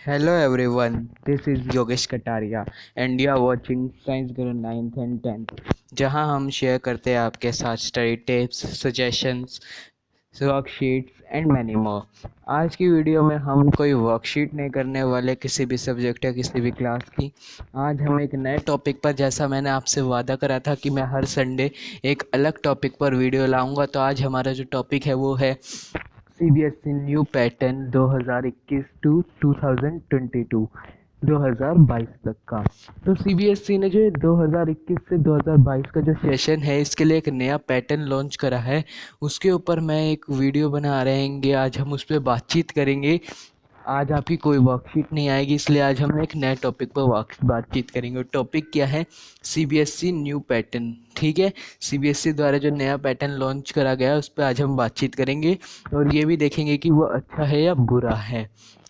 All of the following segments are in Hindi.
Hello everyone, this is Yogesh Kataria and you are watching Science Guru 9th and 10th जहां हम शेयर करते हैं आपके साथ study tips, suggestions, worksheets and many more. आज की वीडियो में हम कोई वर्कशीट नहीं करने वाले किसी भी सब्जेक्ट या किसी भी क्लास की। आज हम एक नए टॉपिक पर, जैसा मैंने आपसे वादा करा था कि मैं हर संडे एक अलग टॉपिक पर वीडियो लाऊंगा, तो आज हमारा जो टॉपिक है वो है सीबीएसई न्यू पैटर्न 2021 टू 2022 2022 तक का। तो सीबीएसई ने जो 2021 से 2022 का जो सेशन है, इसके लिए एक नया पैटर्न लॉन्च करा है। उसके ऊपर मैं एक वीडियो बना रहेंगे, आज हम उस पर बातचीत करेंगे। आज आपकी कोई वर्कशीट नहीं आएगी, इसलिए आज हम एक नए टॉपिक पर बातचीत करेंगे। टॉपिक क्या है? CBSE new pattern. ठीक है, सीबीएसई द्वारा जो नया पैटर्न लॉन्च करा गया है उस पर आज हम बातचीत करेंगे और ये भी देखेंगे कि वो अच्छा है या बुरा है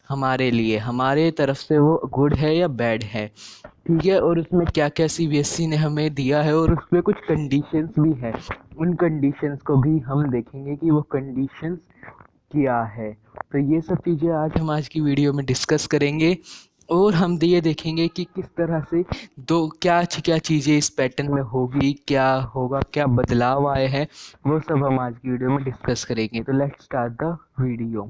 हमारे लिए, हमारे तरफ से वो गुड है या बैड है। ठीक है, और उसमें क्या क्या सीबीएसई ने हमें दिया है और उसमें कुछ कंडीशंस भी है। उन कंडीशंस को भी हम देखेंगे कि वो कंडीशंस क्या है। तो ये सब चीज़ें आज की वीडियो में डिस्कस करेंगे और हम ये देखेंगे कि किस तरह से क्या क्या चीज़ें इस पैटर्न में होगी, क्या होगा, क्या बदलाव आए हैं, वो सब हम आज की वीडियो में डिस्कस करेंगे। तो लेट्स स्टार्ट द वीडियो।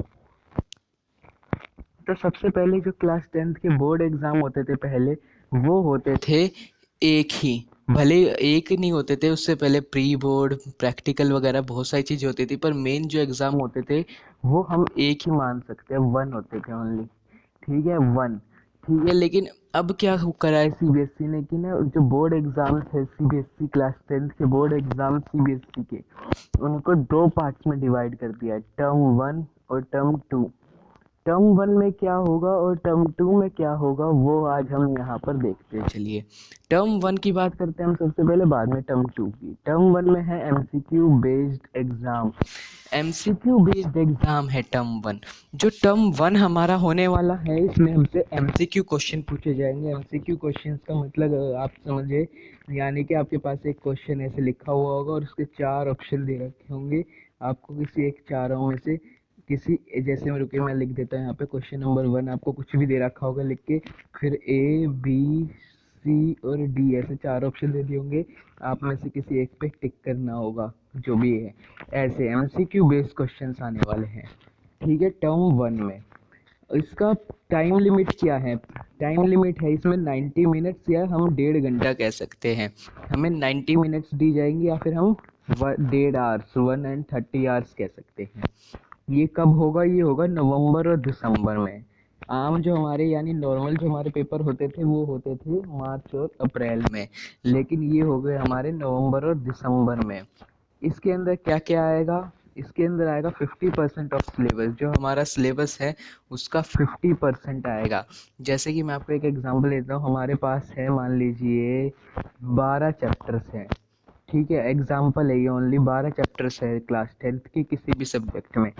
तो सबसे पहले जो क्लास 10th के बोर्ड एग्ज़ाम होते थे पहले, वो होते थे एक ही। भले एक नहीं होते थे, उससे पहले प्री बोर्ड, प्रैक्टिकल वगैरह बहुत सारी चीज़ें होती थी, पर मेन जो एग्ज़ाम होते थे वो हम एक ही मान सकते हैं, 1 होते थे ओनली। ठीक है, 1। ठीक है, लेकिन अब क्या करा है सीबीएसई ने कि ना, जो बोर्ड एग्ज़ाम्स है सीबीएसई क्लास 10th के बोर्ड एग्ज़ाम सीबीएसई के, उनको 2 पार्ट्स में डिवाइड कर दिया है, टर्म 1 और टर्म 2। टर्म 1 में क्या होगा और टर्म 2 में क्या होगा वो आज हम यहाँ पर देखते हैं। चलिए टर्म 1 की बात करते हैं हम सबसे पहले, बाद में टर्म 2 की। टर्म 1 में है MCQ based exam. MCQ based exam है टर्म 1। जो टर्म 1 हमारा होने वाला है, इसमें हमसे एमसीक्यू क्वेश्चन पूछे जाएंगे। एमसीक्यू क्वेश्चन का मतलब आप समझे, यानी कि आपके पास एक क्वेश्चन ऐसे लिखा हुआ होगा और उसके 4 ऑप्शन दे रखे होंगे। आपको किसी एक चारों में से किसी, जैसे मैं रुके मैं लिख देता हूँ यहाँ पे, क्वेश्चन नंबर 1 आपको कुछ भी दे रखा होगा लिख के, फिर ए बी सी और डी ऐसे 4 ऑप्शन दे दिए होंगे। आप में से किसी एक पे टिक करना होगा जो भी है। ऐसे एमसीक्यू बेस्ड क्वेश्चंस आने वाले हैं। ठीक है, टर्म 1 में इसका टाइम लिमिट क्या है? टाइम लिमिट है इसमें 90 मिनट्स, या हम 1.5 घंटा कह सकते हैं। हमें 90 मिनट्स दी जाएंगी, या फिर हम 1.5 आवर्स, 1 and 30 आवर्स कह सकते हैं। ये कब होगा? ये होगा नवंबर और दिसंबर में। आम जो हमारे, यानी नॉर्मल जो हमारे पेपर होते थे वो होते थे मार्च और अप्रैल में, लेकिन ये हो गए हमारे नवंबर और दिसंबर में। इसके अंदर क्या क्या आएगा? इसके अंदर आएगा 50% ऑफ सिलेबस। जो हमारा सिलेबस है उसका 50% आएगा। जैसे कि मैं आपको एक एग्जांपल देता हूँ, हमारे पास है, मान लीजिए 12 चैप्टर्स हैं। ठीक है, एग्जाम्पल है ये, ओनली 12 चैप्टर्स है क्लास 10th की किसी भी सब्जेक्ट में।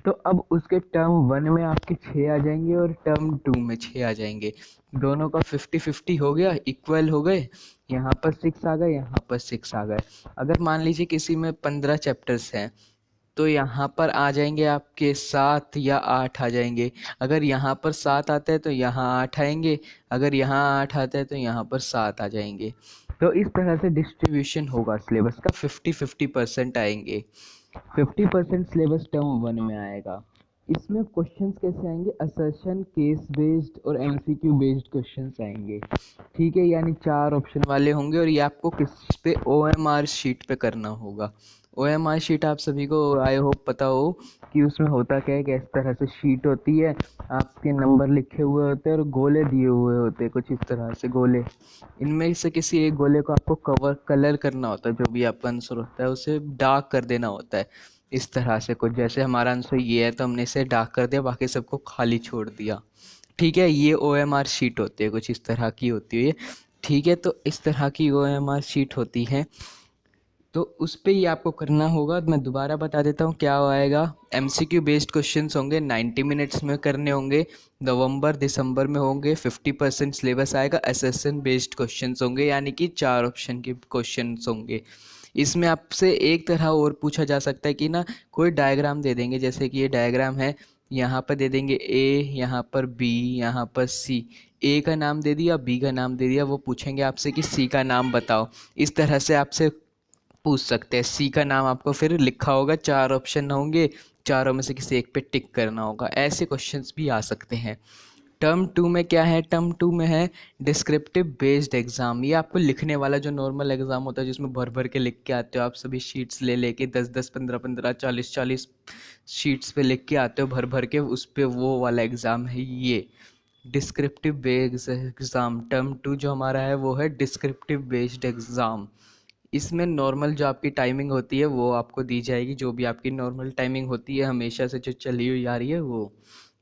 तो अब उसके टर्म 1 में आपके 6 आ जाएंगे और टर्म 2 में 6 आ जाएंगे। दोनों का 50-50 हो गया, इक्वल हो गए। यहाँ पर 6 आ गए, यहाँ पर 6 आ गए। अगर मान लीजिए किसी में 15 चैप्टर्स हैं, तो यहाँ पर आ जाएंगे आपके 7 या 8 आ जाएंगे। अगर यहाँ पर 7 आता है तो यहाँ 8 आएंगे, अगर यहाँ 8 आता है तो यहाँ पर 7 आ जाएंगे। तो इस तरह से डिस्ट्रीब्यूशन होगा सिलेबस का, 50-50% आएंगे। 50% सिलेबस टर्म 1 में आएगा। इसमें क्वेश्चंस कैसे आएंगे? असर्शन, केस बेस्ड और एमसीक्यू बेस्ड क्वेश्चंस आएंगे। ठीक है, यानी 4 ऑप्शन वाले होंगे और ये आपको किस पे, ओएमआर शीट पे करना होगा। ओएमआर शीट आप सभी को आई होप पता हो कि उसमें होता क्या है, कि इस तरह से शीट होती है, आपके नंबर लिखे हुए होते हैं और गोले दिए हुए होते हैं, कुछ इस तरह से गोले। इनमें से किसी एक गोले को आपको कलर करना होता है, जो भी आपका आंसर होता है उसे डार्क कर देना होता है। इस तरह से कुछ, जैसे हमारा आंसर ये है तो हमने इसे डार्क कर दिया, बाकी सबको खाली छोड़ दिया। ठीक है, ये ओएमआर शीट होती है, कुछ इस तरह की होती है ये। ठीक है, तो इस तरह की ओएमआर शीट होती है, तो उस पे ही आपको करना होगा। मैं दोबारा बता देता हूँ क्या आएगा। एमसीक्यू बेस्ड क्वेश्चंस होंगे, 90 मिनट्स में करने होंगे, नवंबर दिसंबर में होंगे। 50% सिलेबस आएगा। असेसन बेस्ड क्वेश्चंस होंगे, यानी कि 4 ऑप्शन के क्वेश्चंस होंगे। इसमें आपसे एक तरह और पूछा जा सकता है कि ना, कोई डायग्राम दे देंगे, जैसे कि ये डायग्राम है, यहाँ पर दे देंगे ए, यहाँ पर बी, यहाँ पर सी। ए का नाम दे दिया, बी का नाम दे दिया, वो पूछेंगे आपसे कि सी का नाम बताओ। इस तरह से आपसे पूछ सकते हैं। सी का नाम आपको फिर लिखा होगा, चार ऑप्शन होंगे, चारों में से किसी एक पे टिक करना होगा। ऐसे क्वेश्चंस भी आ सकते हैं। टर्म टू में क्या है? टर्म टू में है डिस्क्रिप्टिव बेस्ड एग्ज़ाम। ये आपको लिखने वाला जो नॉर्मल एग्ज़ाम होता है, जिसमें भर भर के लिख के आते हो आप, सभी शीट्स ले लेके 10-10, 15-15, 40-40 शीट्स पे लिख के आते हो भर भर के, उस पे वो वाला एग्ज़ाम है ये descriptive based exam. Term two जो हमारा है वो है डिस्क्रिप्टिव बेस्ड एग्ज़ाम। इसमें नॉर्मल जो आपकी टाइमिंग होती है वो आपको दी जाएगी, जो भी आपकी नॉर्मल टाइमिंग होती है हमेशा से जो चली हुई आ रही है वो।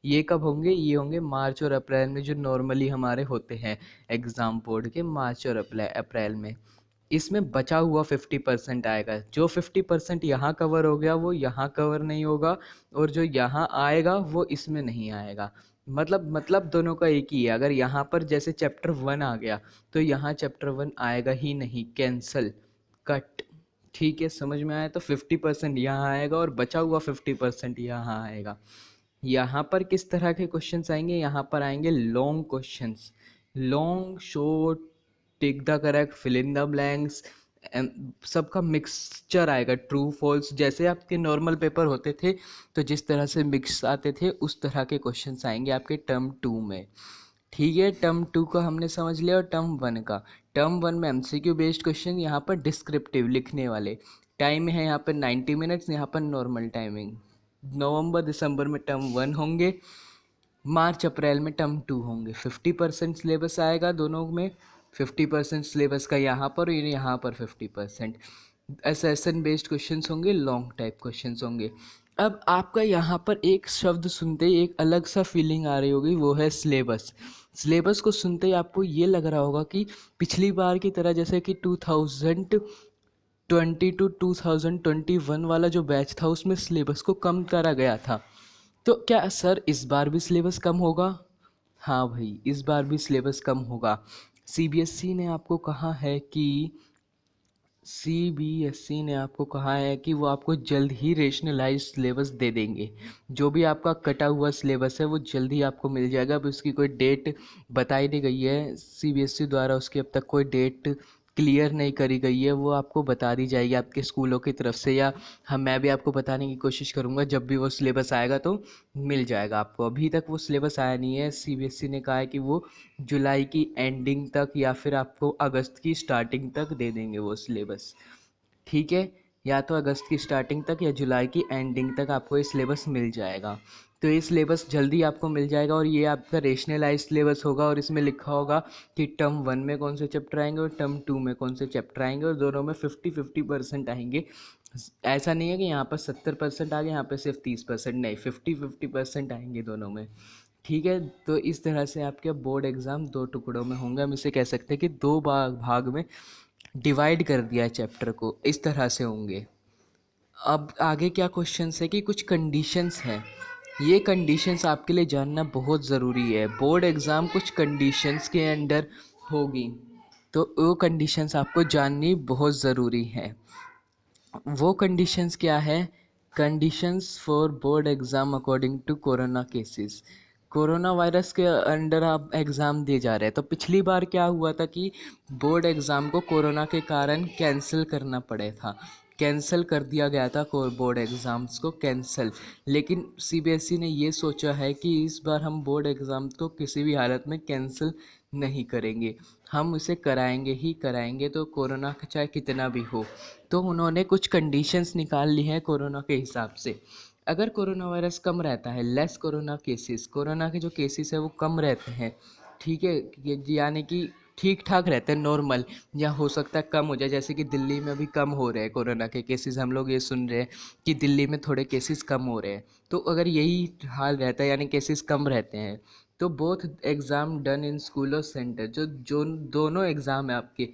ये कब होंगे? ये होंगे मार्च और अप्रैल में, जो नॉर्मली हमारे होते हैं एग्ज़ाम बोर्ड के, मार्च और अप्रैल में। इसमें बचा हुआ 50% आएगा। जो 50% यहाँ कवर हो गया वो यहाँ कवर नहीं होगा, और जो यहाँ आएगा वो इसमें नहीं आएगा। मतलब दोनों का एक ही है। अगर यहाँ पर जैसे चैप्टर 1 आ गया तो यहाँ चैप्टर 1 आएगा ही नहीं, कैंसल, कट। ठीक है, समझ में आया? तो 50% यहाँ आएगा और बचा हुआ 50% यहाँ आएगा। यहाँ पर किस तरह के क्वेश्चंस आएंगे? यहाँ पर आएंगे long questions, long, short, tick the correct, fill in the blanks, सबका मिक्सचर आएगा, ट्रू फॉल्स। जैसे आपके नॉर्मल पेपर होते थे तो जिस तरह से मिक्स आते थे उस तरह के क्वेश्चंस आएंगे आपके टर्म टू में। ठीक है, टर्म टू का हमने समझ लिया। और टर्म वन का, टर्म वन में एमसीक्यू बेस्ड क्वेश्चन, यहाँ पर डिस्क्रिप्टिव लिखने वाले। टाइम है यहाँ पर 90 मिनट्स, यहाँ पर नॉर्मल टाइमिंग। नवंबर दिसंबर में टर्म वन होंगे, मार्च अप्रैल में टर्म टू होंगे। 50% सिलेबस आएगा दोनों में, 50% सिलेबस का यहाँ पर और यहाँ पर 50%। एसेशन बेस्ड क्वेश्चंस होंगे, लॉन्ग टाइप क्वेश्चंस होंगे। अब आपका यहाँ पर एक शब्द सुनते ही एक अलग सा फीलिंग आ रही होगी, वो है सिलेबस। सिलेबस को सुनते ही आपको ये लग रहा होगा कि पिछली बार की तरह, जैसे कि 2020 टू 2021 वाला जो बैच था उसमें सिलेबस को कम करा गया था। तो क्या सर इस बार भी सिलेबस कम होगा? हाँ भाई, इस बार भी सिलेबस कम होगा। सीबीएसई ने आपको कहा है कि सीबीएसई ने आपको कहा है कि वो आपको जल्द ही रेशनलाइज सिलेबस दे देंगे। जो भी आपका कटा हुआ सिलेबस है वो जल्द ही आपको मिल जाएगा। अब उसकी कोई डेट बताई नहीं गई है सीबीएसई द्वारा, उसकी अब तक कोई डेट क्लियर नहीं करी गई है। वो आपको बता दी जाएगी आपके स्कूलों की तरफ से, या मैं भी आपको बताने की कोशिश करूँगा। जब भी वो सिलेबस आएगा तो मिल जाएगा आपको। अभी तक वो सिलेबस आया नहीं है। सीबीएसई ने कहा है कि वो जुलाई की एंडिंग तक या फिर आपको अगस्त की स्टार्टिंग तक दे देंगे वो सिलेबस। ठीक है, या तो अगस्त की स्टार्टिंग तक या जुलाई की एंडिंग तक आपको ये सिलेबस मिल जाएगा। तो ये सिलेबस जल्दी आपको मिल जाएगा, और ये आपका रेशनलाइज सिलेबस होगा, और इसमें लिखा होगा कि टर्म वन में कौन से चैप्टर आएंगे और टर्म टू में कौन से चैप्टर आएंगे, और दोनों में 50-50% आएंगे। ऐसा नहीं है कि यहाँ पर 70% आ गए, यहाँ पर सिर्फ 30%, नहीं, 50-50% आएंगे दोनों में। ठीक है, तो इस तरह से आपके बोर्ड एग्ज़ाम दो टुकड़ों में होंगे। हम इसे कह सकते हैं कि दो भाग में डिवाइड कर दिया है चैप्टर को, इस तरह से होंगे। अब आगे क्या क्वेश्चंस है कि कुछ कंडीशंस हैं। ये कंडीशंस आपके लिए जानना बहुत ज़रूरी है। बोर्ड एग्ज़ाम कुछ कंडीशंस के अंडर होगी, तो वो कंडीशंस आपको जाननी बहुत ज़रूरी है। वो कंडीशंस क्या है? Conditions for board exam according to corona cases. Corona virus के अंडर आप एग्ज़ाम दे जा रहे हैं। तो पिछली बार क्या हुआ था कि बोर्ड एग्ज़ाम को कोरोना के कारण कैंसिल करना पड़े था, कैंसिल कर दिया गया था बोर्ड एग्ज़ाम्स को कैंसिल। लेकिन सीबीएसई ने ये सोचा है कि इस बार हम बोर्ड एग्ज़ाम को किसी भी हालत में कैंसिल नहीं करेंगे, हम इसे कराएंगे ही कराएंगे, तो कोरोना का चाहे कितना भी हो। तो उन्होंने कुछ कंडीशंस निकाल ली हैं कोरोना के हिसाब से। अगर कोरोना वायरस कम रहता है, लेस कोरोना केसेस, कोरोना के जो केसेस है वो कम रहते हैं, ठीक है, यानी कि ठीक ठाक रहते हैं, नॉर्मल, या हो सकता है कम हो जाए, जैसे कि दिल्ली में अभी कम हो रहे हैं कोरोना के केसेस। हम लोग ये सुन रहे हैं कि दिल्ली में थोड़े केसेस कम हो रहे हैं। तो अगर यही हाल रहता है, यानी केसेस कम रहते हैं, तो both exam done in school और सेंटर, जो दोनों एग्ज़ाम है आपके,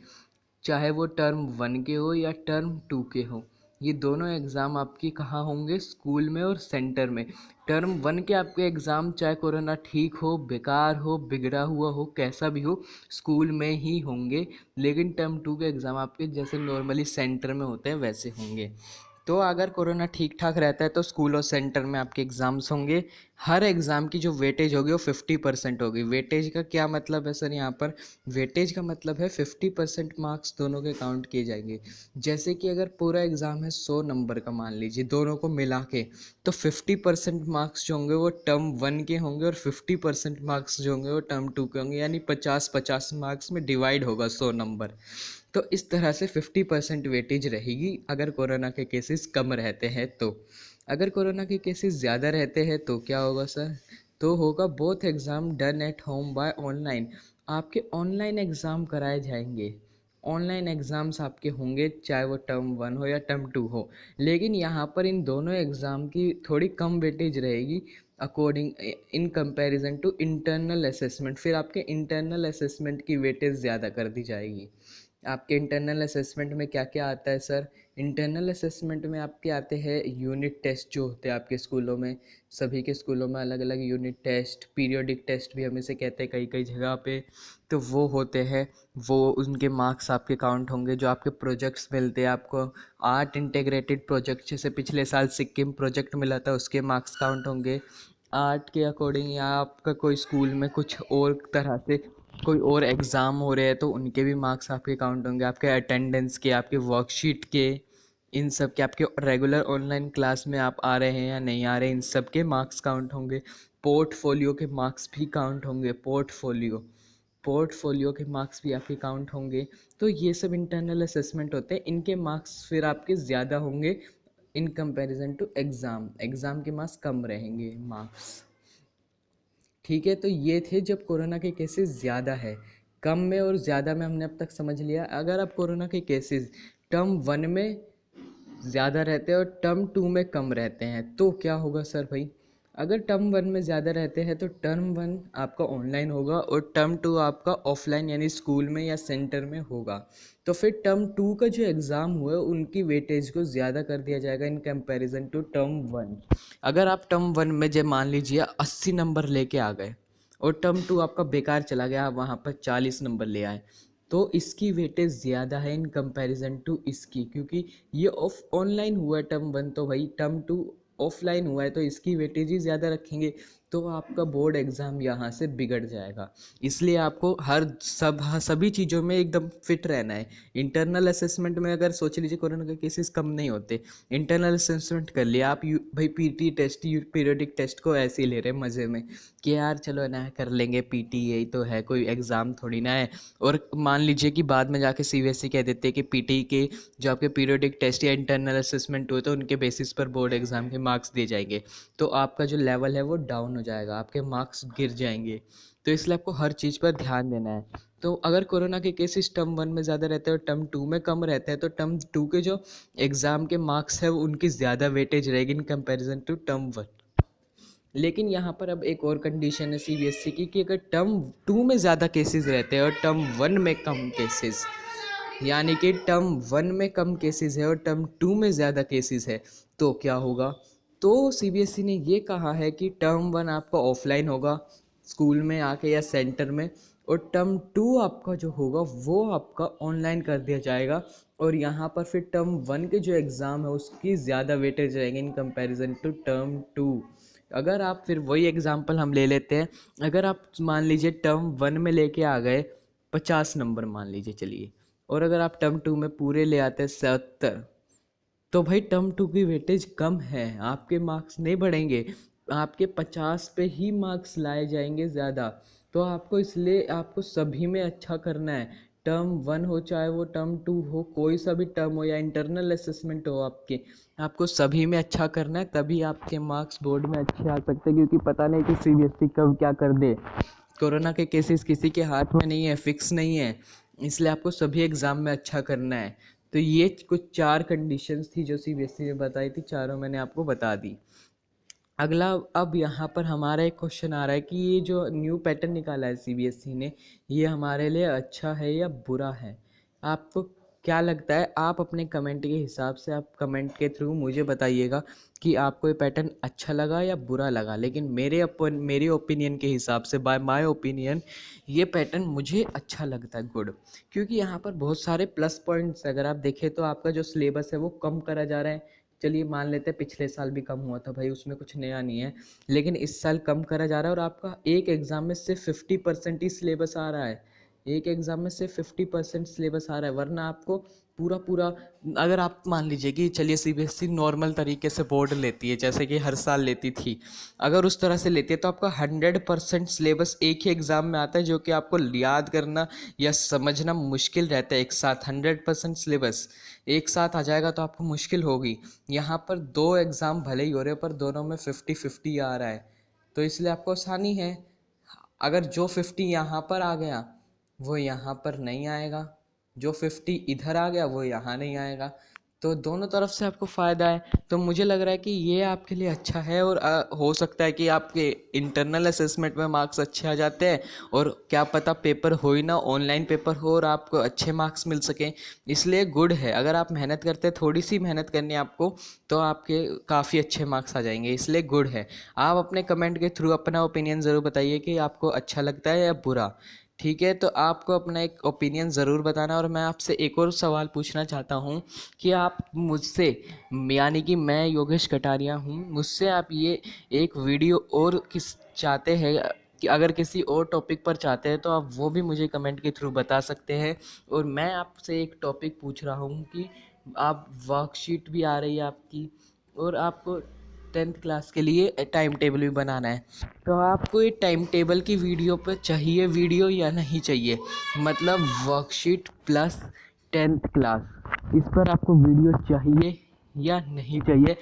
चाहे वो टर्म वन के हो या टर्म टू के हो, ये दोनों एग्ज़ाम आपके कहाँ होंगे? स्कूल में और सेंटर में। टर्म वन के आपके एग्ज़ाम चाहे कोरोना ठीक हो, बेकार हो, बिगड़ा हुआ हो, कैसा भी हो, स्कूल में ही होंगे। लेकिन टर्म टू के एग्ज़ाम आपके जैसे नॉर्मली सेंटर में होते हैं वैसे होंगे। तो अगर कोरोना ठीक ठाक रहता है तो स्कूल और सेंटर में आपके एग्ज़ाम्स होंगे। हर एग्ज़ाम की जो वेटेज होगी वो 50% होगी। वेटेज का क्या मतलब है सर? यहाँ पर वेटेज का मतलब है 50% मार्क्स दोनों के काउंट किए जाएंगे। जैसे कि अगर पूरा एग्ज़ाम है 100 नंबर का, मान लीजिए दोनों को मिला के, तो 50% मार्क्स जो होंगे वो टर्म 1 के होंगे और 50% मार्क्स जो होंगे वो टर्म 2 के होंगे, यानी 50-50 मार्क्स में डिवाइड होगा 100 नंबर। तो इस तरह से 50% वेटेज रहेगी अगर कोरोना के केसेस कम रहते हैं तो। अगर कोरोना के केसेस ज़्यादा रहते हैं तो क्या होगा सर? तो होगा both exam done at home by online. आपके ऑनलाइन एग्ज़ाम कराए जाएंगे। ऑनलाइन एग्ज़ाम्स आपके होंगे, चाहे वो टर्म 1 हो या टर्म 2 हो। लेकिन यहाँ पर इन दोनों एग्ज़ाम की थोड़ी कम वेटेज रहेगी according in comparison to internal assessment. फिर आपके इंटरनल असेसमेंट की वेटेज ज़्यादा कर दी जाएगी। आपके इंटरनल असेसमेंट में क्या क्या आता है सर? इंटरनल असेसमेंट में आपके आते हैं यूनिट टेस्ट जो होते हैं आपके स्कूलों में। सभी के स्कूलों में अलग अलग यूनिट टेस्ट, पीरियोडिक टेस्ट भी हम इसे कहते हैं कई कई जगह पे। तो वो होते हैं, वो उनके मार्क्स आपके काउंट होंगे। जो आपके प्रोजेक्ट्स मिलते हैं आपको, आर्ट इंटीग्रेटेड प्रोजेक्ट जैसे पिछले साल सिक्किम प्रोजेक्ट मिला था, उसके मार्क्स काउंट होंगे आर्ट के अकॉर्डिंग। या आपका कोई स्कूल में कुछ और तरह से कोई और एग्ज़ाम हो रहे हैं तो उनके भी मार्क्स आपके काउंट होंगे। आपके अटेंडेंस के, आपके वर्कशीट के, इन सब के, आपके रेगुलर ऑनलाइन क्लास में आप आ रहे हैं या नहीं आ रहे हैं, इन सब के मार्क्स काउंट होंगे। पोर्टफोलियो के मार्क्स भी काउंट होंगे। पोर्टफोलियो के मार्क्स भी आपके काउंट होंगे। तो ये सब इंटरनल असेसमेंट होते हैं, इनके मार्क्स फिर आपके ज़्यादा होंगे इन कंपैरिजन टू एग्ज़ाम के मार्क्स कम रहेंगे मार्क्स। ठीक है, तो ये थे जब कोरोना के केसेस ज़्यादा है। कम में और ज़्यादा में हमने अब तक समझ लिया। अगर अब कोरोना के केसेस टर्म 1 में ज़्यादा रहते हैं और टर्म 2 में कम रहते हैं तो क्या होगा सर भाई? अगर टर्म 1 में ज़्यादा रहते हैं तो टर्म 1 आपका ऑनलाइन होगा और टर्म 2 आपका ऑफलाइन यानी स्कूल में या सेंटर में होगा। तो फिर टर्म 2 का जो एग्ज़ाम हुआ है उनकी वेटेज को ज़्यादा कर दिया जाएगा इन कंपैरिजन टू टर्म 1। अगर आप टर्म 1 में जब मान लीजिए 80 नंबर लेके आ गए और टर्म 2 आपका बेकार चला गया, आप वहाँ पर 40 नंबर ले आए, तो इसकी वेटेज ज़्यादा है इन कंपैरिजन टू इसकी, क्योंकि ये ऑफ ऑनलाइन हुआ है टर्म 1, तो भाई टर्म 2 ऑफलाइन हुआ है तो इसकी वेटेज ही ज़्यादा रखेंगे। तो आपका बोर्ड एग्ज़ाम यहाँ से बिगड़ जाएगा। इसलिए आपको सभी चीज़ों में एकदम फिट रहना है। इंटरनल असेसमेंट में अगर सोच लीजिए कोरोना के केसेस कम नहीं होते, इंटरनल असेसमेंट कर लिया आप, भाई पीटी टेस्ट, पीरियोडिक टेस्ट को ऐसे ही ले रहे मज़े में कि यार चलो ना कर लेंगे पीटी, यही तो है, कोई एग्ज़ाम थोड़ी ना है। और मान लीजिए कि बाद में जाके सीबीएसई कह देते हैं कि पीटी के जो आपके पीरियोडिक टेस्ट या इंटरनल असेसमेंट हुए तो उनके बेसिस पर बोर्ड एग्ज़ाम के मार्क्स दिए जाएंगे, तो आपका जो लेवल है वो डाउन हो जाएगा, आपके मार्क्स गिर जाएंगे। तो इसलिए आपको हर चीज़ पर ध्यान देना है। तो अगर कोरोना के केसेस टर्म 1 में ज़्यादा रहते हैं और टर्म 2 में कम रहते हैं तो टर्म 2 के जो एग्ज़ाम के मार्क्स है वो उनकी ज़्यादा वेटेज रहेगी इन कंपैरिजन टू टर्म 1। लेकिन यहाँ पर अब एक और कंडीशन है सीबीएसई की कि अगर टर्म 2 में ज़्यादा केसेस रहते हैं और टर्म 1 में कम केसेस, यानी कि टर्म 1 में कम केसेस है और टर्म 2 में ज़्यादा केसेस है, तो क्या होगा? तो सीबीएसई ने ये कहा है कि टर्म 1 आपका ऑफलाइन होगा स्कूल में आके या सेंटर में, और टर्म 2 आपका जो होगा वो आपका ऑनलाइन कर दिया जाएगा। और यहाँ पर फिर टर्म 1 के जो एग्ज़ाम है उसकी ज़्यादा वेटेज रहेंगे इन कंपैरिजन टू टर्म 2। अगर आप फिर वही एग्ज़ाम्पल हम ले लेते हैं, अगर आप मान लीजिए टर्म 1 में लेके आ गए 50 नंबर मान लीजिए चलिए, और अगर आप टर्म 2 में पूरे ले आते हैं 70, तो भाई टर्म 2 की वेटेज कम है, आपके मार्क्स नहीं बढ़ेंगे, आपके 50 पे ही मार्क्स लाए जाएंगे ज़्यादा। तो आपको इसलिए आपको सभी में अच्छा करना है, टर्म 1 हो चाहे वो टर्म 2 हो, कोई सा भी टर्म हो या इंटरनल असेसमेंट हो आपके, आपको सभी में अच्छा करना है, तभी आपके मार्क्स बोर्ड में अच्छे आ सकते हैं। क्योंकि पता नहीं कि सीबीएसई कब क्या कर दे। कोरोना के केसेस किसी के हाथ में नहीं है, फिक्स नहीं है, इसलिए आपको सभी एग्ज़ाम में अच्छा करना है। तो ये कुछ 4 कंडीशंस थी जो सीबीएसई ने बताई थी, चारों मैंने आपको बता दी। अगला, अब यहाँ पर हमारा एक क्वेश्चन आ रहा है कि ये जो न्यू पैटर्न निकाला है सीबीएसई ने, ये हमारे लिए अच्छा है या बुरा है? आपको क्या लगता है? आप अपने कमेंट के हिसाब से, आप कमेंट के थ्रू मुझे बताइएगा कि आपको ये पैटर्न अच्छा लगा या बुरा लगा। लेकिन मेरे ओपिनियन के हिसाब से, बाय माय ओपिनियन, ये पैटर्न मुझे अच्छा लगता है, गुड। क्योंकि यहाँ पर बहुत सारे प्लस पॉइंट्स, अगर आप देखें तो आपका जो सिलेबस है वो कम करा जा रहा है, चलिए मान लेते हैं पिछले साल भी कम हुआ था भाई, उसमें कुछ नया नहीं है, लेकिन इस साल कम करा जा रहा है और आपका एक एग्ज़ाम में सिर्फ 50% ही सिलेबस आ रहा है। एक एग्ज़ाम में सिर्फ 50% सिलेबस आ रहा है, वरना आपको पूरा पूरा, अगर आप मान लीजिए कि चलिए सीबीएसई नॉर्मल तरीके से बोर्ड लेती है जैसे कि हर साल लेती थी, अगर उस तरह से लेती है तो आपका 100% सिलेबस एक ही एग्ज़ाम में आता है, जो कि आपको याद करना या समझना मुश्किल रहता है। एक साथ 100% सिलेबस एक साथ आ जाएगा तो आपको मुश्किल होगी। यहाँ पर दो एग्ज़ाम भले ही हो रहे हैं पर दोनों में 50-50 आ रहा है, तो इसलिए आपको आसानी है। अगर जो 50 यहाँ पर आ गया वो यहाँ पर नहीं आएगा, जो 50 इधर आ गया वो यहाँ नहीं आएगा, तो दोनों तरफ से आपको फ़ायदा है। तो मुझे लग रहा है कि ये आपके लिए अच्छा है, और हो सकता है कि आपके इंटरनल असेसमेंट में मार्क्स अच्छे आ जाते हैं, और क्या पता पेपर हो ही ना, ऑनलाइन पेपर हो और आपको अच्छे मार्क्स मिल सकें। इसलिए गुड है, अगर आप मेहनत करते हैं, थोड़ी सी मेहनत करनी है आपको, तो आपके काफ़ी अच्छे मार्क्स आ जाएंगे, इसलिए गुड है। आप अपने कमेंट के थ्रू अपना ओपिनियन ज़रूर बताइए कि आपको अच्छा लगता है या बुरा। ठीक है, तो आपको अपना एक ओपिनियन ज़रूर बताना, और मैं आपसे एक और सवाल पूछना चाहता हूँ कि आप मुझसे, यानी कि मैं योगेश कटारिया हूँ, मुझसे आप ये एक वीडियो और किस चाहते हैं, कि अगर किसी और टॉपिक पर चाहते हैं तो आप वो भी मुझे कमेंट के थ्रू बता सकते हैं। और मैं आपसे एक टॉपिक पूछ रहा हूँ कि आप वर्कशीट भी आ रही है आपकी, और आपको 10th क्लास के लिए टाइम टेबल भी बनाना है, तो आपको ये टाइम टेबल की वीडियो पे चाहिए वीडियो या नहीं चाहिए, मतलब वर्कशीट प्लस 10th क्लास, इस पर आपको वीडियो चाहिए या नहीं चाहिए,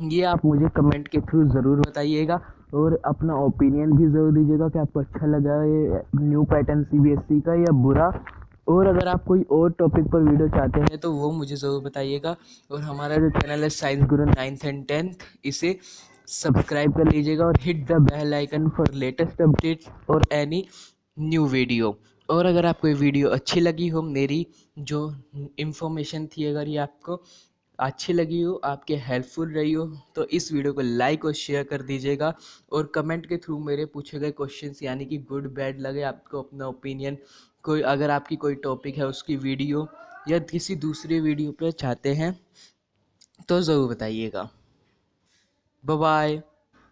ये आप मुझे कमेंट के थ्रू ज़रूर बताइएगा, और अपना ओपिनियन भी ज़रूर दीजिएगा कि आपको अच्छा लगा ये न्यू पैटर्न सीबीएसई का या बुरा। और अगर आप कोई और टॉपिक पर वीडियो चाहते हैं तो वो मुझे ज़रूर बताइएगा। और हमारा जो चैनल है science Guru 9th and 10th, इसे सब्सक्राइब कर लीजिएगा और hit the bell icon for latest updates और एनी न्यू वीडियो। और अगर आपको ये वीडियो अच्छी लगी हो, मेरी जो इन्फॉर्मेशन थी अगर ये आपको अच्छी लगी हो, आपके हेल्पफुल रही हो, तो इस वीडियो को लाइक और शेयर कर दीजिएगा, और कमेंट के थ्रू मेरे पूछे गए क्वेश्चंस, यानी कि गुड बैड लगे आपको अपना ओपिनियन, कोई अगर आपकी कोई टॉपिक है उसकी वीडियो या किसी दूसरी वीडियो पे चाहते हैं तो ज़रूर बताइएगा। Bye bye.